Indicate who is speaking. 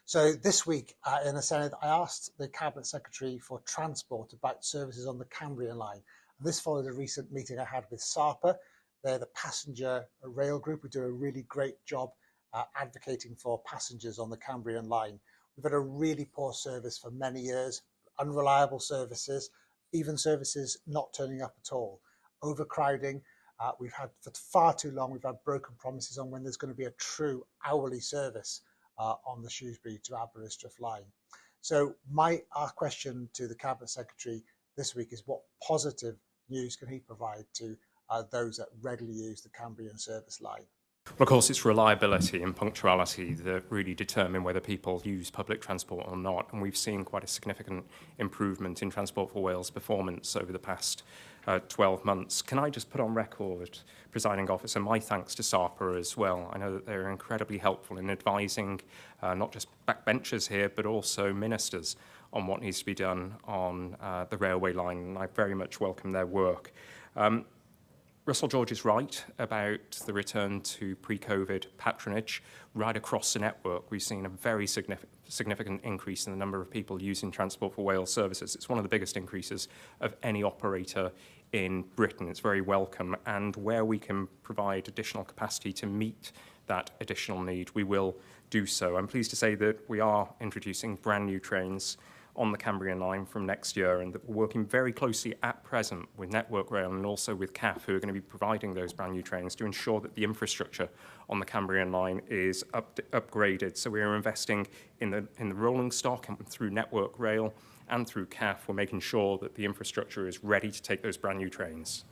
Speaker 1: So this week in the Senedd, I asked the Cabinet Secretary for Transport about services on the Cambrian Line. And this followed a recent meeting I had with SARPA. They're the passenger rail group who do a really great job advocating for passengers on the Cambrian Line. We've had a really poor service for many years, unreliable services, even services not turning up at all, overcrowding. We've had for far too long, we've had broken promises on when there's going to be a true hourly service on the Shrewsbury to Aberystwyth line. So our question to the Cabinet Secretary this week is, what positive news can he provide to those that regularly use the Cambrian service line?
Speaker 2: Well, of course, it's reliability and punctuality that really determine whether people use public transport or not. And we've seen quite a significant improvement in Transport for Wales performance over the past 12 months. Can I just put on record, Presiding Officer, my thanks to SARPA as well. I know that they're incredibly helpful in advising not just backbenchers here, but also ministers on what needs to be done on the railway line. And I very much welcome their work. Russell George is right about the return to pre-COVID patronage. Right across the network, we've seen a very significant increase in the number of people using Transport for Wales services. It's one of the biggest increases of any operator in Britain. It's very welcome, and where we can provide additional capacity to meet that additional need, we will do so. I'm pleased to say that we are introducing brand new trains on the Cambrian Line from next year, and that we're working very closely at present with Network Rail and also with CAF, who are going to be providing those brand new trains to ensure that the infrastructure on the Cambrian Line is upgraded. So we are investing in the rolling stock, and through Network Rail and through CAF, we're making sure that the infrastructure is ready to take those brand new trains.